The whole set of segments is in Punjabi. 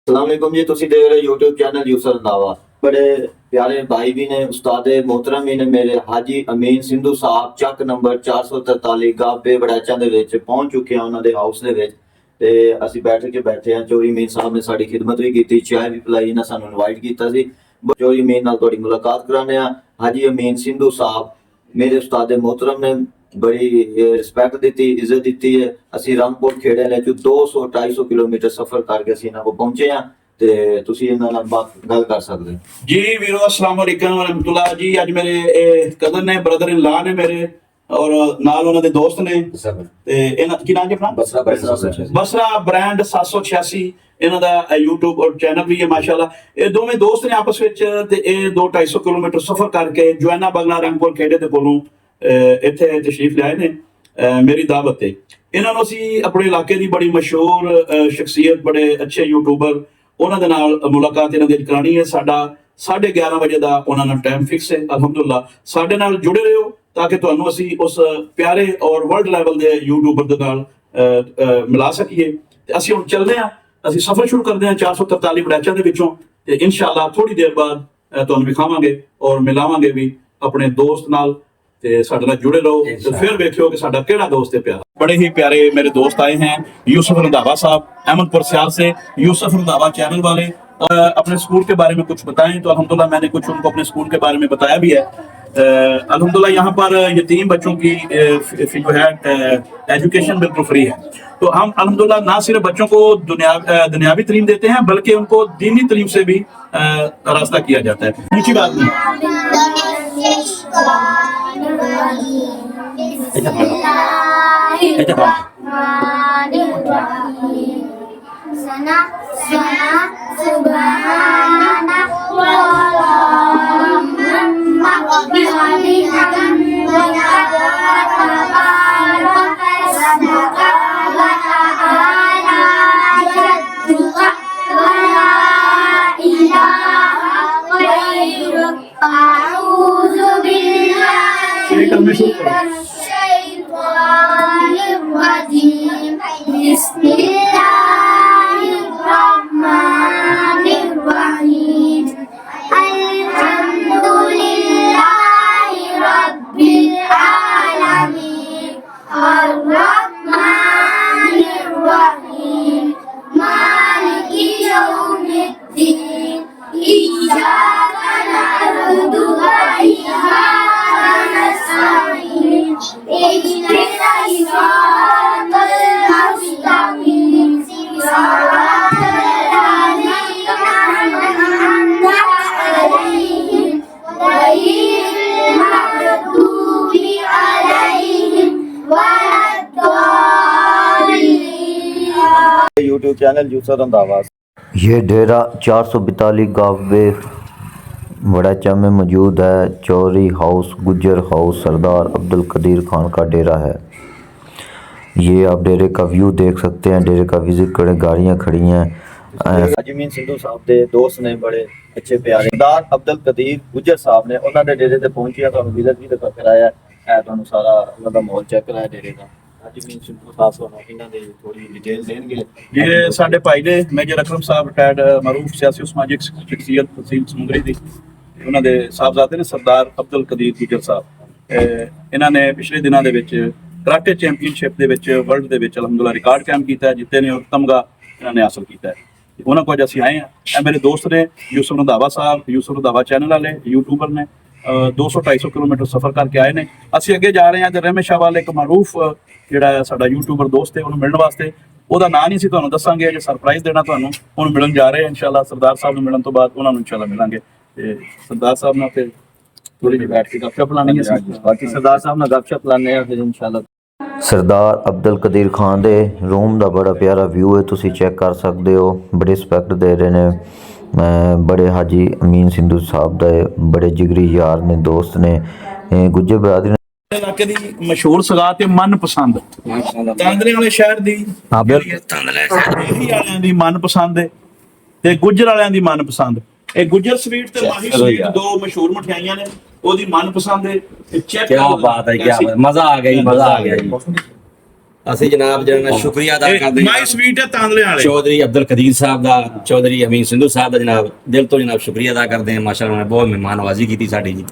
अस्सलाम जी, तुसी देख रहे यूट्यूब चैनल यूसुफ रंधावा। बड़े प्यारे भाई भी ने, उस्ताद मोहतरम भी ने मेरे हाजी अमीन सिंधु साहब ਚੱਕ ਨੰਬਰ 443 ਗਾਬੇ ਬੜਾਚਾਂ ਦੇ ਵਿੱਚ ਪਹੁੰਚ ਚੁੱਕੇ ਹਾਂ ਉਹਨਾਂ ਦੇ ਹਾਊਸ ਦੇ ਵਿੱਚ ਤੇ ਅਸੀਂ ਬੈਠੇ ਹਾਂ। ਚੋਰੀ ਅਮੀਨ ਸਾਹਿਬ ਨੇ ਸਾਡੀ ਖਿਦਮਤ ਵੀ ਕੀਤੀ, ਚਾਹ ਵੀ ਪਿਲਾਈ, ਇਹਨਾਂ ਸਾਨੂੰ ਇਨਵਾਈਟ ਕੀਤਾ ਸੀ। ਚੋਰੀ ਅਮੀਨ ਨਾਲ ਤੁਹਾਡੀ ਮੁਲਾਕਾਤ ਕਰਾਉਂਦੇ ਹਾਂ। ਹਾਜੀ ਅਮੀਨ सिंधु साहब मेरे उस्ताद मोहतरम ने बड़ी रिस्पैक्ट दी, इज्जत दी है। असी रामपुर खेड़े ने 200-250 किलोमीटर सफर करके असी इन्हां को पहुंचे हैं ते तुसी इन्हां नाल गल कर सकदे जी। वीरो अस्सलाम वालेकुम रहमतुल्लाह जी। अज मेरे कजन ने, ब्रदर इन लॉ ने मेरे, और नाल उन्हां दे दोस्त ने ते इन्हां की नाम जी अपना बसरा ब्रांड 786 इन्हां दा यूट्यूब और चैनल भी है माशाल्लाह। ये दोवें दोस्त ने आपस विच ते 200-250 किलोमीटर सफर करके जोआना बगला रामपुर खेड़े दे कोलों ਇੱਥੇ ਤਸ਼ਰੀਫ ਲਿਆਏ ਨੇ ਮੇਰੀ ਦਾਵਤ ਤੇ। ਇਹਨਾਂ ਨੂੰ ਅਸੀਂ ਆਪਣੇ ਇਲਾਕੇ ਦੀ ਬੜੀ ਮਸ਼ਹੂਰ ਸ਼ਖਸੀਅਤ, ਬੜੇ ਅੱਛੇ ਯੂਟਿਊਬਰ, ਉਹਨਾਂ ਦੇ ਨਾਲ ਮੁਲਾਕਾਤ ਇਹਨਾਂ ਦੀ ਕਰਾਣੀ ਹੈ। ਸਾਡਾ 11:30 ਵਜੇ ਦਾ ਉਹਨਾਂ ਨਾਲ ਟਾਈਮ ਫਿਕਸ ਹੈ। ਅਲਹਮਦੁਲਿਲਾ ਸਾਡੇ ਨਾਲ ਜੁੜੇ ਰਹੋ ਤਾਂ ਕਿ ਤੁਹਾਨੂੰ ਅਸੀਂ ਉਸ ਪਿਆਰੇ ਔਰ ਵਰਲਡ ਲੈਵਲ ਦੇ ਯੂਟਿਊਬਰ ਦੇ ਨਾਲ ਮਿਲਾ ਸਕੀਏ। ਤੇ ਅਸੀਂ ਹੁਣ ਚੱਲਦੇ ਹਾਂ, ਅਸੀਂ ਸਫ਼ਰ ਸ਼ੁਰੂ ਕਰਦੇ ਹਾਂ 443 ਬੜਾਚਾਂ ਦੇ ਵਿੱਚੋਂ ਤੇ ਇਨਸ਼ਾਅੱਲਾ ਥੋੜੀ ਦੇਰ ਬਾਅਦ ਤੁਹਾਨੂੰ ਵਿਖਾਵਾਂਗੇ ਔਰ ਮਿਲਾਵਾਂਗੇ ਵੀ ਆਪਣੇ ਦੋਸਤ ਨਾਲ। ਤੇ ਸਾਡੇ ਨਾਲ ਜੁੜੇ ਰਹੋ ਤੇ ਫਿਰ ਵੇਖਿਓ ਕਿ ਸਾਡਾ ਕਿਹੜਾ ਦੋਸਤ ਹੈ प्यारा। बड़े ही प्यारे मेरे दोस्त आए हैं, यूसुफ रंधावा साहब अहमदपुर सियाल से, यूसुफ रंधावा चैनल वाले। अपने स्कूल के बारे में कुछ बताएं तो अल्हम्दुलिल्लाह मैंने कुछ उनको अपने स्कूल के बारे में बताया भी है। अल्हम्दुलिल्लाह यहाँ पर यतीम बच्चों की जो है एजुकेशन बिल्कुल फ्री है। तो हम अल्हम्दुलिल्लाह ना सिर्फ बच्चों को दुनियावी तालीम देते हैं बल्कि उनको दीनी तालीम से भी रास्ता किया जाता है। ऊंची बात यूट्यूब चैनल यूसुफ रंधावा। ये डेरा 442 गावे बड़ाचा में मौजूद है। चौरी हाउस, गुज्जर हाउस, सरदार अब्दुल कदीर खान का डेरा है। ये आप डेरे का व्यू देख सकते हैं, डेरे का विजिट करें, गाड़ियाँ खड़ी हैं। हाजी अमीन सिंधु साहब के दोस्त ने बड़े अच्छे प्यारे सरदार अब्दुल कदीर गुज्जर साहब ने उन्होंने डेरे से पहुंचे तो विजिट भी कराया है। तो सारा उन्होंने माहौल चेक कराया डेरे का। ये साडे भाई ने मेजर अकरम साहब रिटायर्ड मरूफ सियासी समाजिक शख्सियत तहसील समुंदरी दी, ਉਹਨਾਂ ਦੇ ਸਾਹਿਬਜ਼ਾਦੇ ਨੇ ਸਰਦਾਰ ਅਬਦੁਲ ਕਦੀਰ ਗੁਜਰ ਸਾਹਿਬ। ਇਹਨਾਂ ਨੇ ਪਿਛਲੇ ਦਿਨਾਂ ਦੇ ਵਿੱਚ ਕਰਾਟੇ ਚੈਂਪੀਅਨਸ਼ਿਪ ਦੇ ਵਿੱਚ ਵਰਲਡ ਦੇ ਵਿੱਚ ਅਲਹਮਦੁਲਿਲਾ ਰਿਕਾਰਡ ਕਾਇਮ ਕੀਤਾ ਹੈ, ਜਿੱਤੇ ਨੇ ਤਮਗਾ ਇਹਨਾਂ ਨੇ ਹਾਸਲ ਕੀਤਾ ਹੈ। ਉਹਨਾਂ ਕੋਲ ਅਸੀਂ ਆਏ ਹਾਂ। ਇਹ ਮੇਰੇ ਦੋਸਤ ਨੇ यूसुफ रंधावा साहब, यूसुफ रंधावा चैनल वाले यूट्यूबर ने। 200-250 किलोमीटर सफर करके आए ने। ਅਸੀਂ ਅੱਗੇ ਜਾ ਰਹੇ ਹਾਂ ਤੇ ਰਹਿਮਤ ਸ਼ਾਹ ਵਾਲੇ ਇੱਕ ਮਾਰੂਫ ਜਿਹੜਾ ਸਾਡਾ ਯੂਟਿਊਬਰ ਦੋਸਤ ਹੈ ਉਹਨੂੰ ਮਿਲਣ ਵਾਸਤੇ, ਉਹਦਾ ਨਾਂ ਨਹੀਂ ਸੀ ਤੁਹਾਨੂੰ ਦੱਸਾਂਗੇ, ਜੇ ਸਰਪ੍ਰਾਈਜ਼ ਦੇਣਾ ਤੁਹਾਨੂੰ। ਉਹਨੂੰ ਮਿਲਣ ਜਾ ਰਹੇ ਹਾਂ ਇਨਸ਼ਾਅੱਲਾ। ਸਰਦਾਰ ਸਾਹਿਬ ਨੂੰ ਮਿਲਣ ਤੋਂ ਬਾਅਦ ਉਹਨਾਂ ਨੂੰ ਇਨਸ਼ਾਅੱਲਾ ਮਿਲਾਂਗੇ ਤੇ ਸਰਦਾਰ ਸਾਹਿਬ ਨਾਲ ਫਿਰ ਥੋੜੀ ਜਿਹੀ ਬੈਠ ਕੇ ਗੱਪਸ਼ਪ ਲਾਣੀ ਹੈ। ਬਾਕੀ ਸਰਦਾਰ ਸਾਹਿਬ ਨਾਲ ਗੱਪਸ਼ਪ ਲਾਣੇ ਆ ਫਿਰ ਇਨਸ਼ਾਅੱਲਾ। सरदार अब्दुल कदीर खान दे रूम का बड़ा प्यारा व्यू है, तुसी चेक कर सकते हो। बड़े रिस्पैक्ट दे रहे ने, बड़े हाजी अमीन सिंधु साहब दे बड़े जिगरी यार ने, दोस्त ने, गुज्जर बरादरी ने। इलाके दी मशहूर सगात है मनपसंद तांदरे वाले शहर दी, तांदरे वालियां दी मनपसंद है ते गुज्जर वालियां दी मनपसंद। ਇਹ ਗੁੱਜਰ ਸਵੀਟ ਤੇ ਮਾਹੀ ਸਵੀਟ ਦੋ ਮਸ਼ਹੂਰ ਮਠਿਆਈਆਂ ਨੇ, ਉਹਦੀ ਮਨਪਸੰਦ ਹੈ। ਚੈੱਕ ਕੀ ਬਾਤ ਹੈ, ਕੀ ਮਜ਼ਾ ਆ ਗਿਆ ਜੀ, ਮਜ਼ਾ ਆ ਗਿਆ ਜੀ। ਅਸੀਂ ਜਨਾਬ ਜਿਹੜਾ ਨਾ ਸ਼ੁਕਰੀਆ ਅਦਾ ਕਰਦੇ ਮਾਈ ਸਵੀਟ ਹੈ ਤਾਂਦਲੇ ਵਾਲੇ ਚੌਧਰੀ ਅਬਦੁਲ ਕਦੀਰ ਸਾਹਿਬ ਦਾ, ਚੌਧਰੀ ਅਮੀਨ ਸਿੰਧੂ ਸਾਹਿਬ ਦਾ ਜਨਾਬ ਦਿਲ ਤੋਂ ਜਨਾਬ ਸ਼ੁਕਰੀਆ ਅਦਾ ਕਰਦੇ ਹਾਂ। ਮਾਸ਼ਾਅੱਲਾ ਉਹਨਾਂ ਨੇ ਬਹੁਤ ਮਹਿਮਾਨ ਨਵਾਜ਼ੀ ਕੀਤੀ ਸਾਡੀ ਜੀ,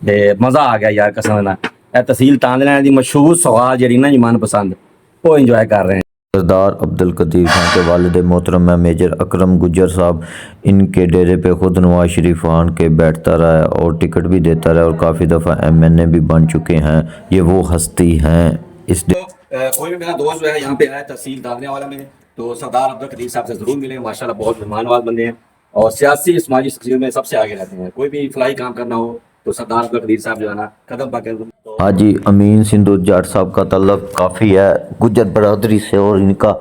ਤੇ ਮਜ਼ਾ ਆ ਗਿਆ ਯਾਰ ਕਸਮ ਨਾਲ। ਇਹ ਤਹਿਸੀਲ ਤਾਂਦਲਿਆਂ ਦੀ ਮਸ਼ਹੂਰ ਸਵਾਦ ਜਿਹੜੀ ਨਾ ਜੀ ਮਨਪਸੰਦ, ਉਹ ਇੰਜੋਏ कर रहे हैं। सरदार अब्दुल कदीर खान के वालिद मोहतरम है मेजर अकरम गुज्जर साहब, इनके डेरे पे खुद नवाज शरीफ खान के बैठता रहा है और टिकट भी देता रहा और काफ़ी दफ़ा MNA भी बन चुके हैं। ये वो हस्ती हैं इस कोई भी मेरा दोस्त जो है यहाँ पे आया तहसील तांदलिया वाला में, तो सरदार अब्दुल कदीर साहब से जरूर मिले। माशाल्लाह बहुत मेहमान नवाज बंदे हैं और सियासी समाजी शख्सियत में सबसे आगे रहते हैं। कोई भी फलाई काम करना हो तो सरदार अब्दुल कदीर साहब जो है ना कदम पा कदम। हाजी अमीन सिंधु जाट साहब का तल्लुक काफ़ी है गुज्जर बरदरी से और इनका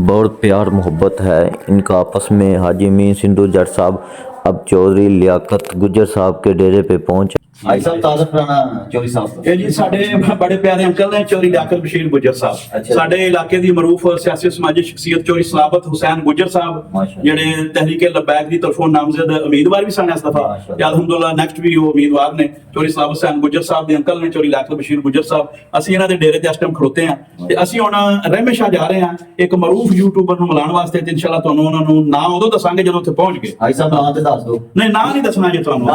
बहुत प्यार मोहब्बत है इनका आपस में। हाजी अमीन सिंधु जाट साहब अब चौधरी लियाकत गुज्जर साहब के डेरे पे पहुंचे। भाई साहब ताज़ा पुराना चौधरी साहब ਇਹ ਜੀ ਸਾਡੇ ਬੜੇ ਪਿਆਰੇ ਅੰਕਲ ਨੇ ਚੌਧਰੀ ਲਿਆਕਤ ਬਸ਼ੀਰ ਗੁੱਜਰ ਸਾਹਿਬ। ਅੱਛਾ। ਸਾਡੇ ਇਲਾਕੇ ਦੀ ਮਰੂਫ ਸਿਆਸੀ ਸਮਾਜੀ ਸ਼ਖਸੀਅਤ ਚੌਧਰੀ ਸਲਾਬਤ ਹੁਸੈਨ ਗੁੱਜਰ ਸਾਹਿਬ, ਮਾਸ਼ਾਅੱਲਾ। ਜਿਹੜੇ ਤਹਿਰੀਕ ਲਬੈਕ ਦੀ ਤਰਫੋਂ ਨਾਮਜ਼ਦ ਉਮੀਦਵਾਰ ਵੀ ਸਨ ਇਸ ਦਫਾ, ਮਾਸ਼ਾਅੱਲਾ। ਤੇ ਅਲਹਮਦੁਲਿਲਾ ਨੈਕਸਟ ਵੀ ਉਹ ਉਮੀਦਵਾਰ ਨੇ। ਚੌਧਰੀ ਸਲਾਬਤ ਹੁਸੈਨ ਗੁੱਜਰ ਸਾਹਿਬ ਦੇ ਅੰਕਲ ਨੇ ਚੌਧਰੀ ਲਿਆਕਤ ਬਸ਼ੀਰ ਗੁੱਜਰ ਸਾਹਿਬ। ਅਸੀਂ ਇਹਨਾਂ ਦੇ ਡੇਰੇ ਤੇ ਇਸ ਟਾਈਮ ਖੜੋਤੇ ਹਾਂ ਤੇ ਅਸੀਂ ਹੁਣ ਰਹਿਮਸ਼ਾ ਜਾ ਰਹੇ ਹਾਂ ਇੱਕ ਮਰੂਫ ਯੂਟਿਊਬਰ ਨੂੰ ਮਿਲਾਉਣ ਵਾਸਤੇ, ਤੇ ਇਨਸ਼ਾਅੱਲਾ ਤੁਹਾਨੂੰ ਉਹਨਾਂ ਨੂੰ ਨਾਂ ਉਦੋਂ ਦੱਸਾਂਗੇ ਜਦੋਂ ਉੱਥੇ ਪਹੁੰਚ ਗਏ। भाई साहब नाम तो दस दो। ਨਹੀਂ ਨਾਂ ਨਹੀਂ ਦੱਸਣਾ ਜੀ ਤੁਹਾਨੂੰ।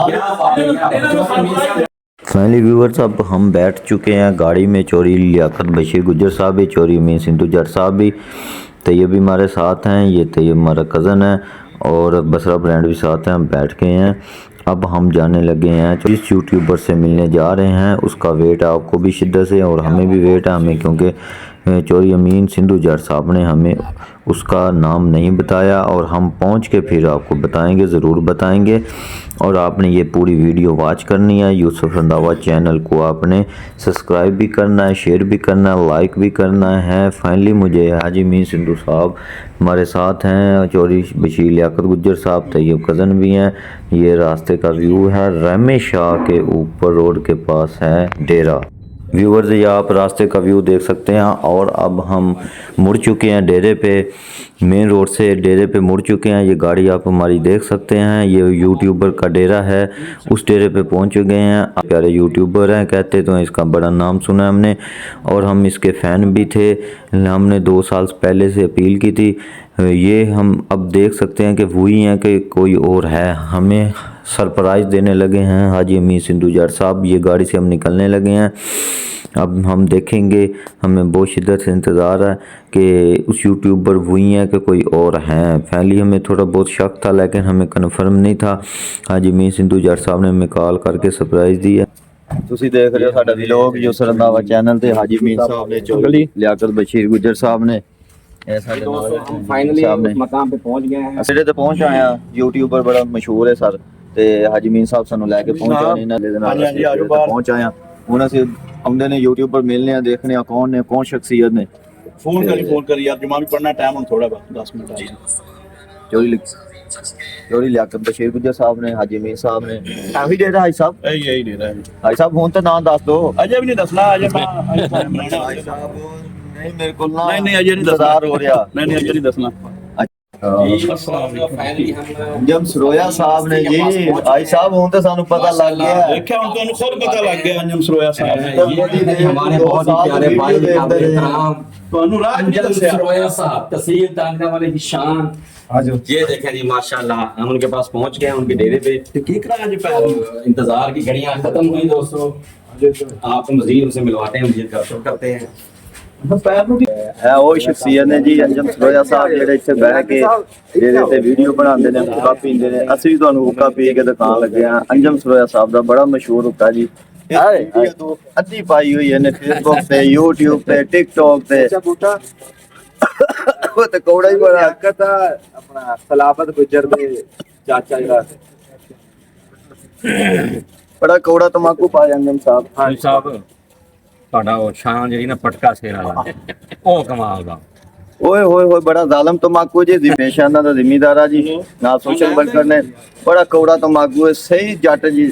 फाइनली व्यूवर्स अब हम बैठ चुके हैं गाड़ी में। चौधरी लियाकत बशीर गुज्जर साहब भी, चौधरी अमीन सिंधु जाट साहब भी, तैयब भी हमारे साथ हैं। ये तैयब हमारा कज़न है और बसरा ब्रांड भी साथ हैं। हम बैठ गए हैं, अब हम जाने लगे हैं। जिस यूट्यूबर से मिलने जा रहे हैं उसका वेट आपको भी शिद्दत से और हमें भी वेट है हमें, क्योंकि चौधरी अमीन सिंधु जाट साहब ने हमें उसका नाम नहीं बताया और हम पहुंच के फिर आपको बताएंगे, ज़रूर बताएंगे। और आपने ये पूरी वीडियो वॉच करनी है। यूसुफ रंधावा चैनल को आपने सब्सक्राइब भी करना है, शेयर भी करना है, लाइक भी करना है। फाइनली मुझे हाजी अमीन सिंधु साहब हमारे साथ हैं, चौधरी बशीर लियाकत गुज्जर साहब तैयब कज़न भी हैं। ये रास्ते का व्यू है, रहमे शाह के ऊपर रोड के पास है डेरा। व्यूवर्स ये आप रास्ते का व्यू देख सकते हैं। और अब हम मुड़ चुके हैं डेरे पे, मेन रोड से डेरे पे मुड़ चुके हैं। ये गाड़ी आप हमारी देख सकते हैं, ये यूट्यूबर का डेरा है। उस डेरे पे पहुंच चुके हैं। प्यारे यूट्यूबर हैं कहते तो इसका बड़ा नाम सुना है हमने और हम इसके फ़ैन भी थे। हमने 2 साल पहले से अपील की थी। ये हम अब देख सकते हैं कि वही हैं कि कोई और है। हमें सरप्राइज़ देने लगे हैं हाजी अमीन सिंधु जाट साहब। ये गाड़ी से हम निकलने लगे हैं। अब हम देखेंगे, हमें बहुत शिद्दत से इंतज़ार है कि उस यूट्यूबर वही हैं कि कोई और हैं। पहले हमें थोड़ा बहुत शक था लेकिन हमें कन्फर्म नहीं था। हाजी अमीन सिंधु जाट साहब ने हमें कॉल करके सरप्राइज़ दी है। ਤੁਸੀਂ ਦੇਖ ਰਹੇ ਹੋ ਸਾਡਾ ਵਲੌਗ ਯੂਸੁਫ ਰੰਧਾਵਾ ਚੈਨਲ ਤੇ ਹਾਜੀ ਅਮੀਨ ਸਾਹਿਬ ਨੇ ਚੌਧਰੀ ਲਿਆਕਤ ਬਸ਼ੀਰ ਗੁੱਜਰ ਸਾਹਿਬ ਨੇ ਇਹ ਸਾਡੇ ਨਾਲ हम फाइनली ਸਾਹਿਬ ਨੇ उस मकाम पे पहुंच गए हैं। ਅਸੀਂ ਤੇ ਪਹੁੰਚ ਆਏ ਆ। ਯੂਟਿਊਬਰ ਬੜਾ ਮਸ਼ਹੂਰ ਹੈ ਸਰ, ਤੇ ਹਾਜੀ ਅਮੀਨ ਸਾਹਿਬ ਸਾਨੂੰ ਲੈ ਕੇ ਪਹੁੰਚੇ ਨੇ ਇਹਨਾਂ ਦੇ ਨਾਲ। ਹਾਂਜੀ, ਆਜੋ ਅਸੀਂ ਬਾਹਰ। ਪਹੁੰਚ ਆਏ ਆ। ਹੁਣ ਅਸੀਂ ਆਉਂਦੇ ਨੇ ਯੂਟਿਊਬਰ ਮਿਲਨੇ ਆ, ਦੇਖਨੇ ਆ ਕੌਣ ਨੇ, ਕੌਣ ਸ਼ਖਸੀਅਤ ਨੇ। ਫੋਨ ਕਰੀ ਯਾਰ, ਜਮਾ ਵੀ ਪੜਨਾ ਟਾਈਮ ਹੁਣ ਥੋੜਾ ਬਸ 10 ਮਿੰਟ ਆ ਚੌਧਰੀ ਲਿਆਕਤ ਬਸ਼ੀਰ ਗੁੱਜਰ ਸਾਹਿਬ ਨੇ, ਹਾਜੀ ਅਮੀਨ ਸਾਹਿਬ ਨੇ। ਕਾਫੀ ਦੇਰ ਹਾਜੀ ਸਾਹਿਬ, ਇਹੀ ਦੇ ਰਿਹਾ ਹਾਜੀ ਸਾਹਿਬ ਹੁਣ ਤਾਂ ਨਾਮ ਦੱਸ ਦਿਓ। ਅਜੇ ਵੀ ਨਹੀਂ ਦੱਸਣਾ, ਅਜੇ ਮੈਂ ਹਾਜੀ ਸਾਹਿਬ ਨਹੀਂ ਮੇਰੇ ਕੋਲ ਨਾ ਨਹੀਂ ਅਜੇ ਨਹੀਂ ਦੱਸਣਾ ਇੰਤਜ਼ਾਰ ਹੋ ਰਿਹਾ। ਨਹੀਂ ਅਜੇ ਨਹੀਂ ਦੱਸਣਾ। फाइनली हम ਜਮ ਸਰੋਇਆ ਸਾਹਿਬ ਨੇ ਜੀ। ਹਾਜੀ ਸਾਹਿਬ ਹੁਣ ਤਾਂ ਸਾਨੂੰ ਪਤਾ ਲੱਗ ਗਿਆ। ਦੇਖਿਆ ਹੁਣ ਤੁਹਾਨੂੰ ਖੁਦ ਪਤਾ ਲੱਗ ਗਿਆ ਅੰਜਮ ਸਰੋਇਆ ਸਾਹਿਬ। ये हमारे बहुत ही प्यारे भाई काबिल एहतराम ਤੁਹਾਨੂੰ ਰਾਹ ਨਹੀਂ अंजम ਦੱਸਿਆ। सरोया साहब तहसील तांदलिया वाले की शान। ये देखें जी माशाल्लाह हम उनके पास पहुंच गए हैं, उनके डेरे पे। ਕੀ ਕਰਾਂ ਅੱਜ ਪੈਰ इंतजार की घड़ियां खत्म हुई दोस्तों। आपको मजीद उनसे मिलवाते हैं, मजीद गपशप करते हैं। ਪੈਰ ਨੂੰ ਹੈ ਉਹ ਸ਼ਖਸੀਅਤ ਨੇ ਜੀ ਅੰਜਮ ਸਰੋਇਆ ਸਾਹਿਬ, ਜਿਹੜੇ ਇੱਥੇ ਬਹਿ ਕੇ ਜਿਹਦੇ ਤੇ ਵੀਡੀਓ ਬਣਾਉਂਦੇ ਨੇ, ਹੁੱਕਾ ਪੀਂਦੇ ਨੇ। ਅਸੀਂ ਵੀ ਤੁਹਾਨੂੰ ਹੁੱਕਾ ਪੀ ਕੇ ਦਿਖਾਉਣ ਲੱਗੇ ਹਾਂ। ਅੰਜਮ ਸਰੋਇਆ ਸਾਹਿਬ ਦਾ ਬੜਾ ਮਸ਼ਹੂਰ ਹੁੱਕਾ ਜੀ। ਅੱਧੀ ਪਾਈ ਹੋਈ ਹੈ ਨੇ ਫੇਸਬੁੱਕ ਤੇ, YouTube ਤੇ, TikTok ਤੇ। ਉਹ ਤੇ ਕੌੜਾ ਹੀ ਬੜਾ ਆਪਣਾ ਸਲਾਬਤ ਗੁੱਜਰ ਦੇ ਚਾਚਾ ਜਿਹੜਾ ਬੜਾ ਕੌੜਾ ਤਮਾਕੂ ਪਾਇਆ ਅੰਜਮ ਸਾਹਿਬ। ਹਾਂਜੀ ਸਾਹਿਬ ਤੁਹਾਡਾ ਉਹ ਸ਼ਾਨ ਜਿਹੜੀ ਨਾ ਪਟਕਾ ਸਿਰ ਵਾਲਾ ਉਹ ਕਮਾਲ ਦਾ। ਓਏ ਹੋਏ ਹੋਏ ਬੜਾ ਜ਼ਾਲਮ ਤਮਾਕੂ ਜੀ। ਜ਼ਿਮੇਸ਼ਾਨਾ ਦਾ ਜ਼ਿਮੀਦਾਰ ਆ ਜੀ, ਨਾਲ ਸੋਸ਼ਲ ਵਰਕਰ ਨੇ। ਬੜਾ ਕੌੜਾ ਤਮਾਕੂ ਹੈ, ਸਹੀ ਜੱਟ ਜੀ,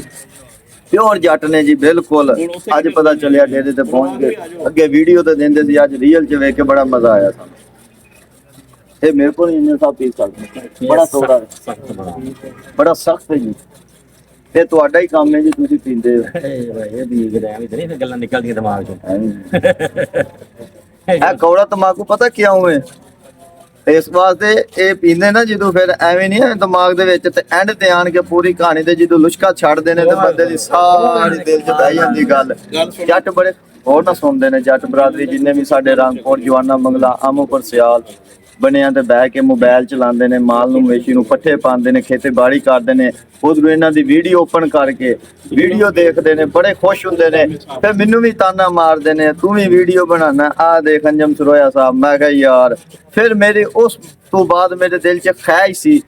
ਪਿਓਰ ਜੱਟ ਨੇ ਜੀ ਬਿਲਕੁਲ। ਅੱਜ ਪਤਾ ਚੱਲਿਆ ਡੇਰੇ ਤੇ ਪਹੁੰਚ ਗਏ। ਅੱਗੇ ਵੀਡੀਓ ਤੇ ਦਿੰਦੇ ਸੀ, ਅੱਜ ਰੀਅਲ ਚ ਵੇਖ ਕੇ ਬੜਾ ਮਜ਼ਾ ਆਇਆ ਸਾਨੂੰ। ਇਹ ਮੇਰੇ ਕੋਲ ਨਹੀਂ ਇੰਨੇ ਸਾਹਿਬ ਪੀ ਸਕਦੇ। ਬੜਾ ਕੌੜਾ ਹੈ, ਬੜਾ ਸਖਤ ਹੈ ਜੀ। ਇਹ ਤੁਹਾਡਾ ਹੀ ਕੰਮ ਹੈ ਜੀ, ਤੁਸੀਂ ਪੀਂਦੇ ਹੋ। ਇਹ ਵੀ ਗਦਾਂ ਵੀ ਨਹੀਂ ਗੱਲਾਂ ਨਿਕਲਦੀਆਂ ਦਿਮਾਗ ਚੋਂ। ਇਹ ਕੌੜਾ ਤਮਾਕੂ ਪਤਾ ਕਿਉਂ ਹੈ? ਇਸ ਵਾਸਤੇ ਇਹ ਪੀਂਦੇ ਨਾ ਜਦੋਂ, ਫਿਰ ਐਵੇਂ ਨਹੀਂ ਹੈ ਦਿਮਾਗ ਦੇ ਵਿੱਚ, ਤੇ ਐਂਡ ਤੇ ਆਣ ਕੇ ਪੂਰੀ ਕਹਾਣੀ ਤੇ ਜਦੋਂ ਲੁਸ਼ਕਾ ਛੱਡਦੇ ਨੇ ਤੇ ਬੰਦੇ ਦੀ ਸਾਰੀ ਦਿਲ ਚ ਬਹਿ ਜਾਂਦੀ ਗੱਲ। ਜੱਟ ਬੜੇ ਹੋਰ ਨਾ ਸੁਣਦੇ ਨੇ, ਜੱਟ ਬਰਾਦਰੀ ਜਿੰਨੇ ਵੀ ਸਾਡੇ ਰੰਗਪੁਰ, ਜਵਾਨਾ ਮੰਗਲਾ, ਆਮੋਪੁਰ, ਸਿਆਲ ਬਣਿਆਂ ਤੇ ਬਹਿ ਕੇ ਮੋਬਾਈਲ ਚਲਾਉਂਦੇ ਨੇ, ਮਾਲ ਨੂੰ ਮਵੇਸ਼ੀ ਨੂੰ ਪੱਠੇ ਪਾਉਂਦੇ ਨੇ, ਖੇਤੀਬਾੜੀ ਕਰਦੇ ਨੇ, ਉਧਰੋਂ ਇਹਨਾਂ ਦੀ ਵੀਡੀਓ ਓਪਨ ਕਰਕੇ ਵੀਡੀਓ ਦੇਖਦੇ ਨੇ, ਬੜੇ ਖੁਸ਼ ਹੁੰਦੇ ਨੇ। ਫਿਰ ਮੈਨੂੰ ਵੀ ਤਾਨਾ ਮਾਰਦੇ ਨੇ, ਤੂੰ ਵੀ ਵੀਡੀਓ ਬਣਾਣਾ, ਆ ਦੇਖ ਅੰਜਮ ਸਰੋਇਆ ਸਾਹਿਬ। ਮੈਂ ਕਿਹਾ ਯਾਰ, ਫਿਰ ਮੇਰੇ ਉਸ ਤੋਂ ਬਾਅਦ ਮੇਰੇ ਦਿਲ 'ਚ ਖੈਸ਼ ਸੀ